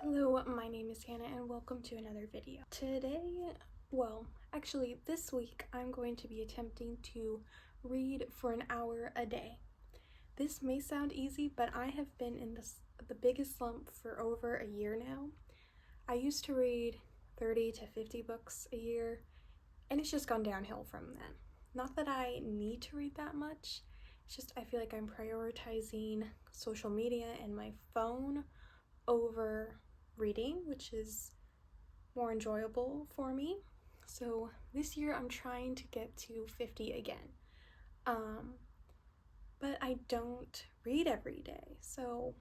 Hello, my name is Hannah and welcome to another video. This week I'm going to be attempting to read for an hour a day. This may sound easy, but I have been in the biggest slump for over a year now. I used to read 30 to 50 books a year, and it's just gone downhill from then. Not that I need to read that much, it's just I feel like I'm prioritizing social media and my phone over reading, which is more enjoyable for me. So this year I'm trying to get to 50 again. But I don't read every day, so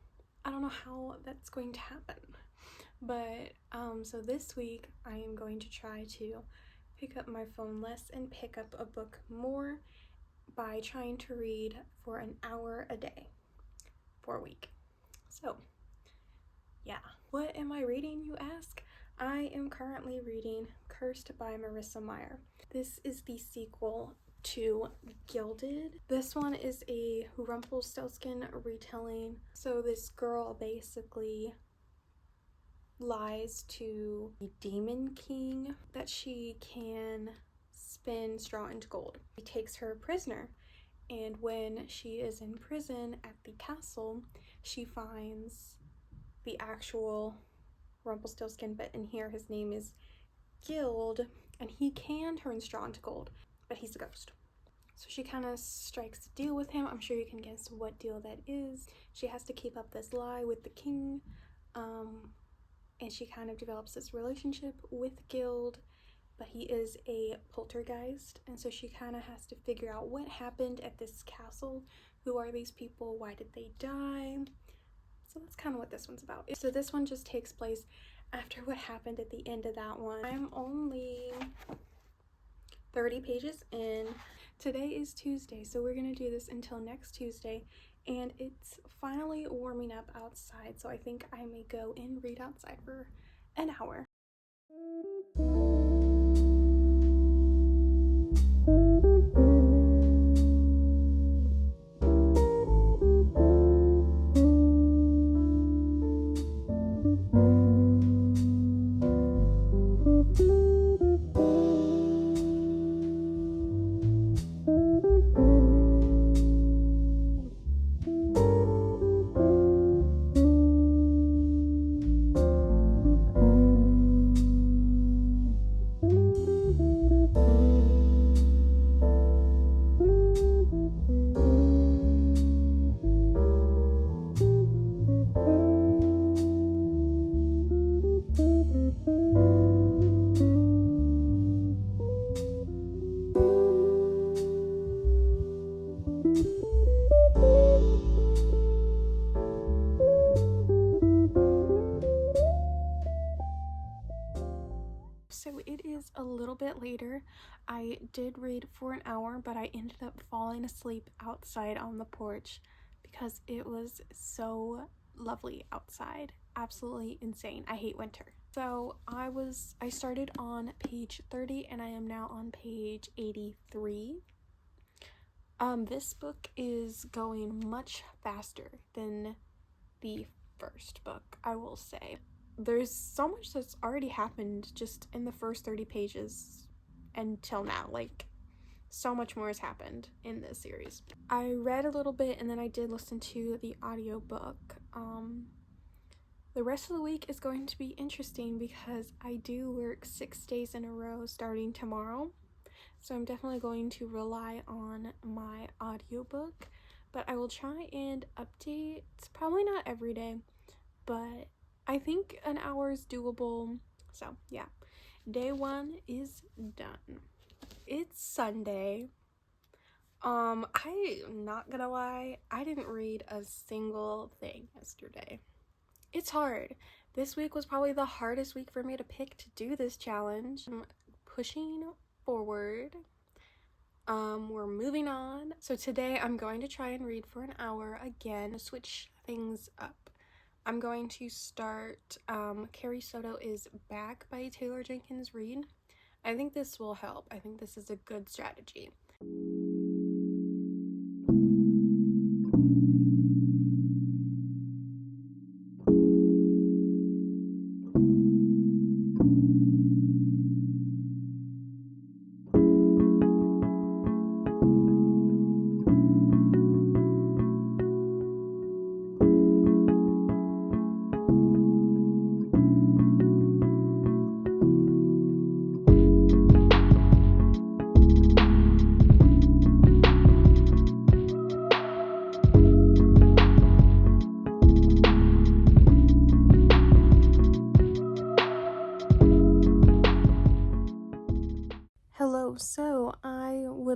I don't know how that's going to happen. But so this week I am going to try to pick up my phone less and pick up a book more by trying to read for an hour a day for a week. So yeah, what am I reading, you ask? I am currently reading Cursed by Marissa Meyer. This is the sequel to Gilded. This one is a Rumpelstiltskin retelling. So this girl basically lies to the Demon King that she can spin straw into gold. He takes her prisoner, and when she is in prison at the castle, she finds the actual Rumpelstiltskin, but in here his name is Gild, and he can turn straw into gold, but he's a ghost. So she kind of strikes a deal with him. I'm sure you can guess what deal that is. She has to keep up this lie with the king, and she kind of develops this relationship with Gild, but he is a poltergeist, and so she kind of has to figure out what happened at this castle. Who are these people? Why did they die? So that's kind of what this one's about. So this one just takes place after what happened at the end of that one. I'm only 30 pages in. Today is Tuesday, so we're gonna do this until next Tuesday, and it's finally warming up outside, so I think I may go and read outside for an hour. So it is a little bit later. I did read for an hour, but I ended up falling asleep outside on the porch because it was so lovely outside. Absolutely insane. I hate winter. So I started on page 30 and I am now on page 83. This book is going much faster than the first book, I will say. There's so much that's already happened just in the first 30 pages until now. Like, so much more has happened in this series. I read a little bit and then I did listen to the audiobook. The rest of the week is going to be interesting because I do work 6 days in a row starting tomorrow. So I'm definitely going to rely on my audiobook, but I will try and update. It's probably not every day, but I think an hour is doable. So yeah, day 1 is done. It's Sunday. I'm not gonna lie, I didn't read a single thing yesterday. It's hard. This week was probably the hardest week for me to pick to do this challenge. I'm pushing forward. We're moving on. So today I'm going to try and read for an hour again, switch things up. I'm going to start Carrie Soto is Back by Taylor Jenkins Reid. I think this will help. I think this is a good strategy.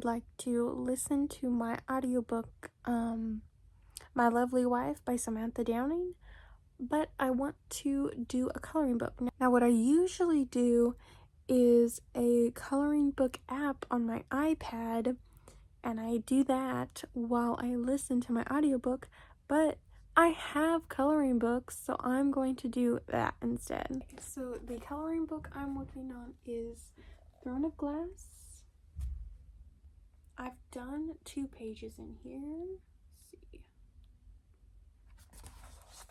would like to listen to my audiobook, My Lovely Wife by Samantha Downing, but I want to do a coloring book. Now, what I usually do is a coloring book app on my iPad, and I do that while I listen to my audiobook, but I have coloring books, so I'm going to do that instead. So the coloring book I'm working on is Throne of Glass. I've done 2 pages in here.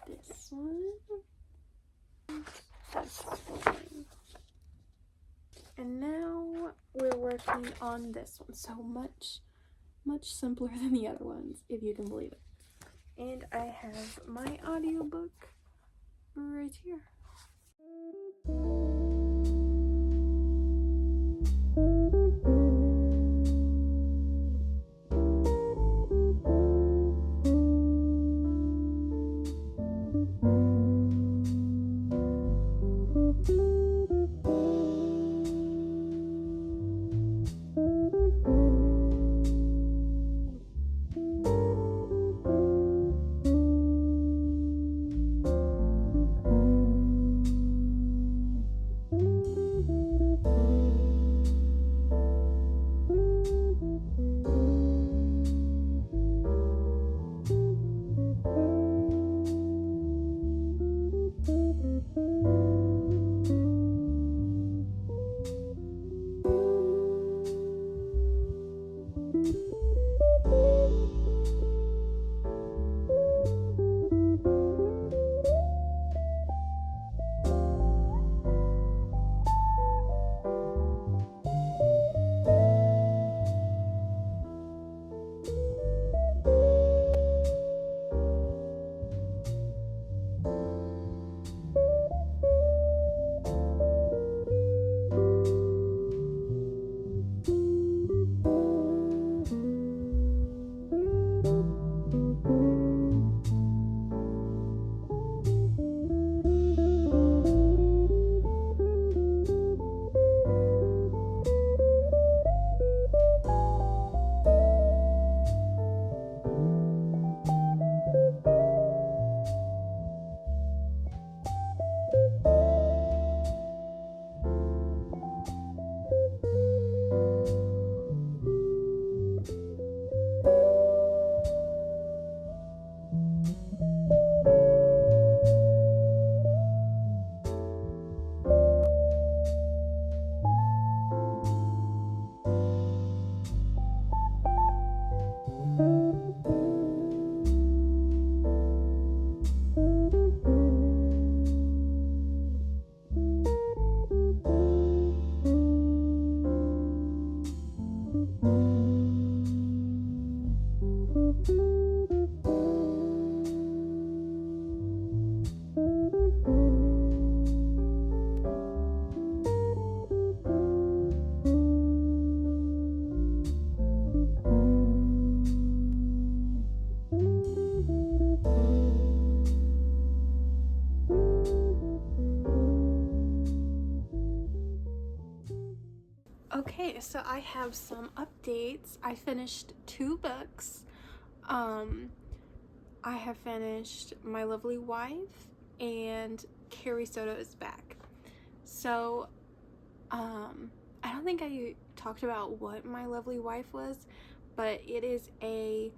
Let's see. This one. This one. And now we're working on this one. So much simpler than the other ones, if you can believe it. And I have my audiobook right here. Okay, so I have some updates. I finished 2 books. I have finished My Lovely Wife and Carrie Soto is Back. So, I don't think I talked about what My Lovely Wife was, but it is a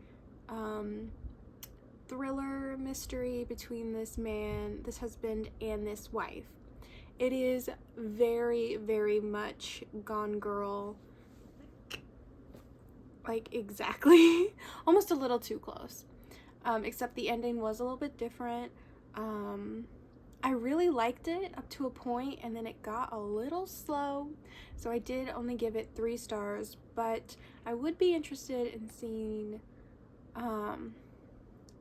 thriller mystery between this husband, and this wife. It is very, very much Gone Girl, like exactly, almost a little too close, except the ending was a little bit different. I really liked it up to a point, and then it got a little slow, so I did only give it 3 stars, but I would be interested in seeing,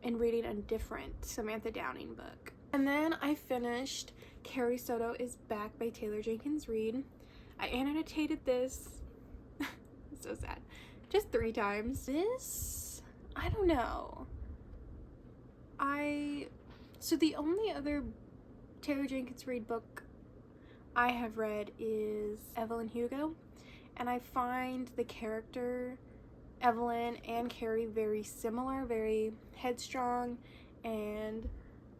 in reading a different Samantha Downing book. And then I finished Carrie Soto is Back by Taylor Jenkins Reid. I annotated this, so sad, just 3 times. This, I don't know. So the only other Taylor Jenkins Reid book I have read is Evelyn Hugo, and I find the character Evelyn and Carrie very similar, very headstrong, and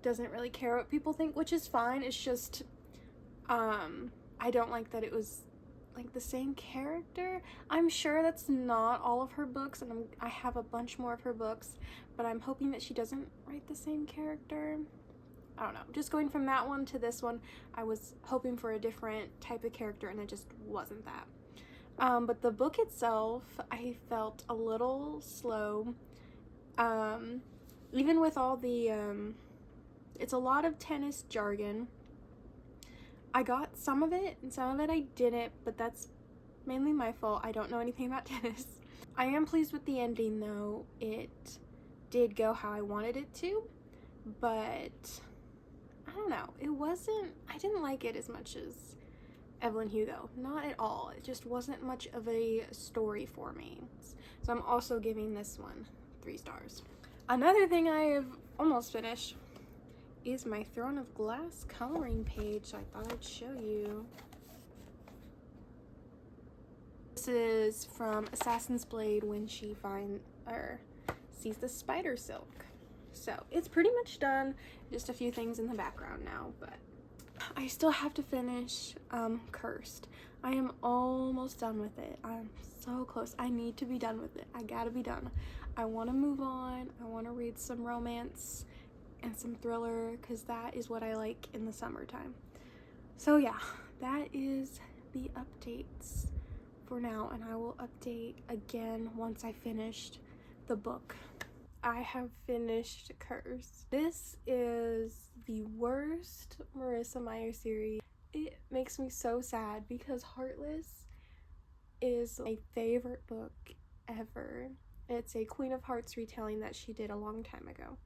doesn't really care what people think, which is fine. It's just I don't like that it was like the same character. I'm sure that's not all of her books, and I have a bunch more of her books, but I'm hoping that she doesn't write the same character. I don't know, just going from that one to this one, I was hoping for a different type of character, and it just wasn't that. But the book itself, I felt a little slow. Even with all the, it's a lot of tennis jargon. I got some of it, and some of it I didn't, but that's mainly my fault. I don't know anything about tennis. I am pleased with the ending, though. It did go how I wanted it to, but I don't know. I didn't like it as much as Evelyn Hugo. Not at all. It just wasn't much of a story for me. So I'm also giving this one 3 stars. Another thing I have almost finished is my Throne of Glass coloring page, so I thought I'd show you. This is from Assassin's Blade when she sees the spider silk. So it's pretty much done, just a few things in the background now, but I still have to finish Cursed. I am almost done with it. I'm so close. I need to be done with it. I gotta be done. I want to move on. I want to read some romance and some thriller, because that is what I like in the summertime. So yeah, that is the updates for now, and I will update again once I finished the book. I have finished Curse. This is the worst Marissa Meyer series. It makes me so sad because Heartless is my favorite book ever. It's a Queen of Hearts retelling that she did a long time ago.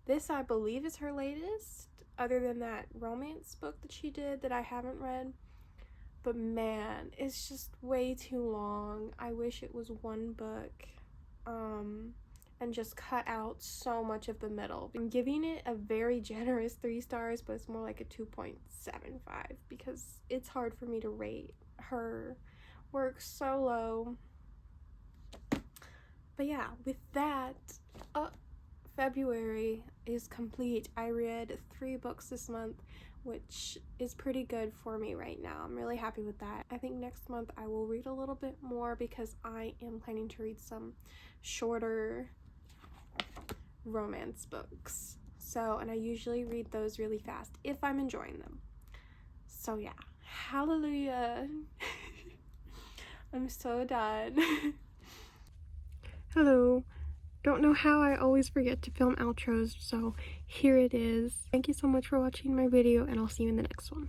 This, I believe, is her latest, other than that romance book that she did that I haven't read. But man, it's just way too long. I wish it was one book, and just cut out so much of the middle. I'm giving it a very generous 3 stars, but it's more like a 2.75 because it's hard for me to rate her work so low. But yeah, with that, February is complete. I read 3 books this month, which is pretty good for me right now. I'm really happy with that. I think next month I will read a little bit more because I am planning to read some shorter romance books. So, and I usually read those really fast if I'm enjoying them. So yeah, hallelujah. I'm so done. Hello. Don't know how I always forget to film outros, so here it is. Thank you so much for watching my video, and I'll see you in the next one.